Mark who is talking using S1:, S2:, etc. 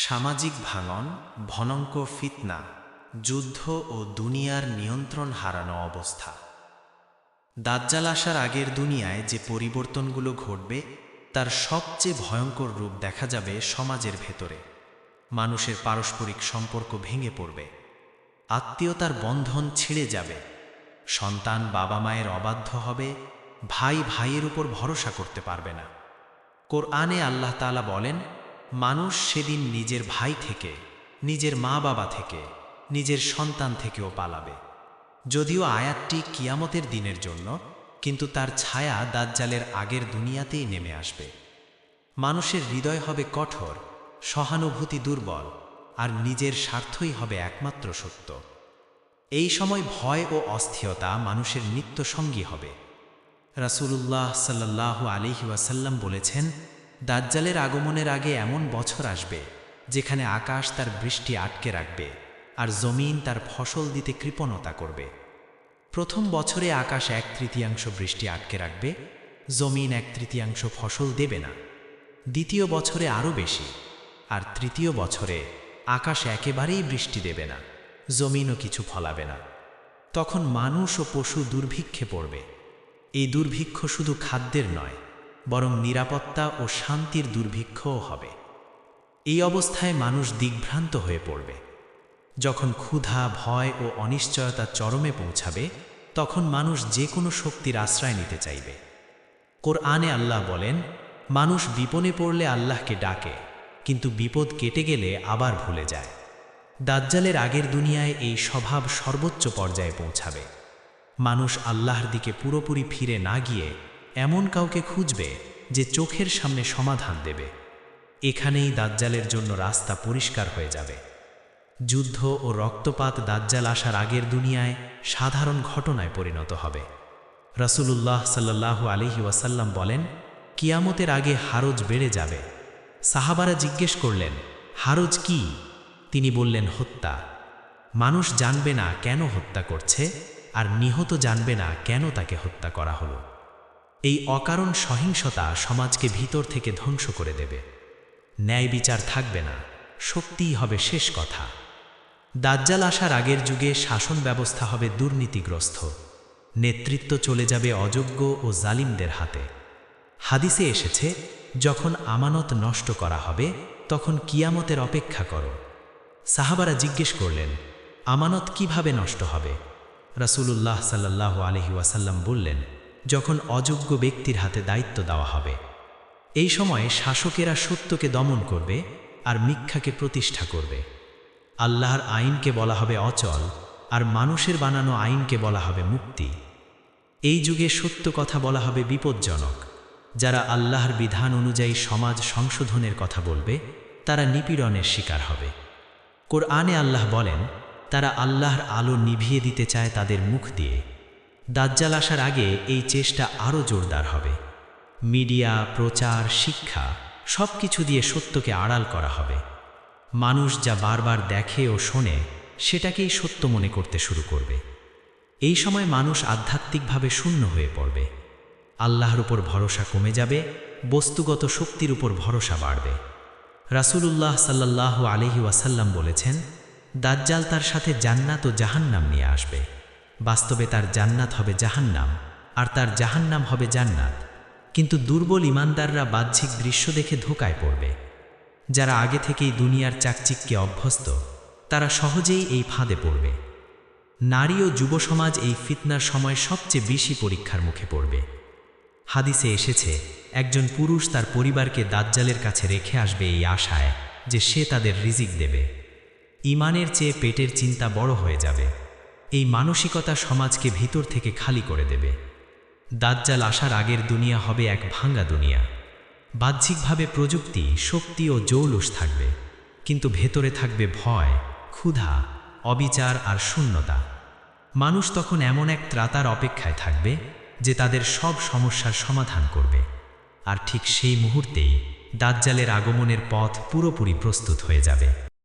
S1: সামাজিক ভাঙন, ভয়ঙ্কর ফিতনা, যুদ্ধ ও দুনিয়ার নিয়ন্ত্রণ হারানো অবস্থা। দাজ্জাল আসার আগের দুনিয়ায় যে পরিবর্তনগুলো ঘটবে তার সবচেয়ে ভয়ঙ্কর রূপ দেখা যাবে সমাজের ভেতরে। মানুষের পারস্পরিক সম্পর্ক ভেঙে পড়বে, আত্মীয়তার বন্ধন ছিঁড়ে যাবে, সন্তান বাবা মায়ের অবাধ্য হবে, ভাই ভাইয়ের উপর ভরসা করতে পারবে না। কোরআনে আল্লাহ তাআলা বলেন, মানুষ সেদিন নিজের ভাই থেকে, নিজের মা বাবা থেকে, নিজের সন্তান থেকেও পালাবে। যদিও আয়াতটি কিয়ামতের দিনের জন্য, কিন্তু তার ছায়া দাজ্জালের আগের দুনিয়াতেই নেমে আসবে। মানুষের হৃদয় হবে কঠোর, সহানুভূতি দুর্বল, আর নিজের স্বার্থই হবে একমাত্র সত্য। এই সময় ভয় ও অস্থিরতা মানুষের নিত্য সঙ্গী হবে। রাসূলুল্লাহ সাল্লাল্লাহু আলাইহি ওয়াসাল্লাম বলেছেন, দাজ্জালের আগমনের আগে এমন বছর আসবে যেখানে আকাশ তার বৃষ্টি আটকে রাখবে আর জমিন তার ফসল দিতে কৃপণতা করবে। প্রথম বছরে আকাশ 1/3 বৃষ্টি আটকে রাখবে, জমিন 1/3 ফসল দেবে না। দ্বিতীয় বছরে আরও বেশি, আর তৃতীয় বছরে আকাশ একেবারেই বৃষ্টি দেবে না, জমিনও কিছু ফলাবে না। তখন মানুষ ও পশু দুর্ভিক্ষে পড়বে। এই দুর্ভিক্ষ শুধু খাদ্যের নয়, বরং নিরাপত্তা ও শান্তির দুর্ভিক্ষও হবে। এই অবস্থায় মানুষ দিগ্ভ্রান্ত হয়ে পড়বে। যখন ক্ষুধা, ভয় ও অনিশ্চয়তা চরমে পৌঁছাবে, তখন মানুষ যে কোনো শক্তির আশ্রয় নিতে চাইবে। কোরআনে আল্লাহ বলেন, মানুষ বিপদে পড়লে আল্লাহকে ডাকে, কিন্তু বিপদ কেটে গেলে আবার ভুলে যায়। দাজ্জালের আগের দুনিয়ায় এই স্বভাব সর্বোচ্চ পর্যায়ে পৌঁছাবে। মানুষ আল্লাহর দিকে পুরোপুরি ফিরে না গিয়ে এমন কাউকে খুঁজবে যে চোখের সামনে সমাধান দেবে। এখানেই দাজ্জালের জন্য রাস্তা পরিষ্কার হয়ে যাবে। যুদ্ধ ও রক্তপাত দাজ্জাল আসার আগের দুনিয়ায় সাধারণ ঘটনায় পরিণত হবে। রাসূলুল্লাহ সাল্লাল্লাহু আলাইহি ওয়াসাল্লাম বলেন, কিয়ামতের আগে হারজ বেড়ে যাবে। সাহাবারা জিজ্ঞেস করলেন, হারজ কি? তিনি বললেন, হত্যা। মানুষ জানবে না কেন হত্যা করছে, আর নিহত জানবে না কেন তাকে হত্যা করা হলো। এই অকারণ সহিংসতা সমাজকে ভিতর থেকে ধ্বংস করে দেবে। ন্যায় বিচার থাকবে না, শক্তিই হবে শেষ কথা। দাজ্জাল আসার আগের যুগে শাসন ব্যবস্থা হবে দুর্নীতিগ্রস্ত, নেতৃত্ব চলে যাবে অযোগ্য ও জালিমদের হাতে। হাদিসে এসেছে, যখন আমানত নষ্ট করা হবে তখন কিয়ামতের অপেক্ষা করো। সাহাবারা জিজ্ঞেস করলেন, আমানত কিভাবে নষ্ট হবে? রাসূলুল্লাহ সাল্লাল্লাহু আলাইহি ওয়াসাল্লাম বললেন, যখন অযোগ্য ব্যক্তির হাতে দায়িত্ব দেওয়া হবে। এই সময়ে শাসকেরা সত্যকে দমন করবে আর মিথ্যাকে প্রতিষ্ঠা করবে। আল্লাহর আইনকে বলা হবে অচল, আর মানুষের বানানো আইনকে বলা হবে মুক্তি। এই যুগে সত্য কথা বলা হবে বিপজ্জনক। যারা আল্লাহর বিধান অনুযায়ী সমাজ সংশোধনের কথা বলবে, তারা নিপীড়নের শিকার হবে। কোরআনে আল্লাহ বলেন, তারা আল্লাহর আলো নিভিয়ে দিতে চায় তাদের মুখ দিয়ে। দাজ্জাল আসার আগে এই চেষ্টা আরও জোরদার হবে। মিডিয়া, প্রচার, শিক্ষা সব কিছু দিয়ে সত্যকে আড়াল করা হবে। মানুষ যা বারবার দেখে ও শোনে সেটাকেই সত্য মনে করতে শুরু করবে। এই সময় মানুষ আধ্যাত্মিকভাবে শূন্য হয়ে পড়বে। আল্লাহর উপর ভরসা কমে যাবে, বস্তুগত শক্তির উপর ভরসা বাড়বে। রাসূলুল্লাহ সাল্লাল্লাহু আলাইহি ওয়াসাল্লাম বলেছেন, দাজ্জাল তার সাথে জান্নাত ও জাহান্নাম নিয়ে আসবে। বাস্তবে তার জান্নাত হবে জাহান্নাম, আর তার জাহান্নাম হবে জান্নাত। কিন্তু দুর্বল ঈমানদাররা বাহ্যিক দৃশ্য দেখে ধোঁকায় পড়বে। যারা আগে থেকেই দুনিয়ার চাকচিক্যে অভ্যস্ত, তারা সহজেই এই ফাঁদে পড়বে। নারী ও যুব সমাজ এই ফিতনার সময় সবচেয়ে বেশি পরীক্ষার মুখে পড়বে। হাদিসে এসেছে, একজন পুরুষ তার পরিবারকে দাজ্জালের কাছে রেখে আসবে এই আশায় যে সে তাদের রিজিক দেবে। ঈমানের চেয়ে পেটের চিন্তা বড় হয়ে যাবে। এই মানসিকতা সমাজকে ভিতর থেকে খালি করে দেবে। দাজ্জাল আসার আগের দুনিয়া হবে এক ভাঙ্গা দুনিয়া। বাহ্যিকভাবে প্রযুক্তি, শক্তি ও জৌলুস থাকবে, কিন্তু ভেতরে থাকবে ভয়, ক্ষুধা, অবিচার আর শূন্যতা। মানুষ তখন এমন এক ত্রাতার অপেক্ষায় থাকবে যে তাদের সব সমস্যার সমাধান করবে। আর ঠিক সেই মুহূর্তেই দাজ্জালের আগমনের পথ পুরোপুরি প্রস্তুত হয়ে যাবে।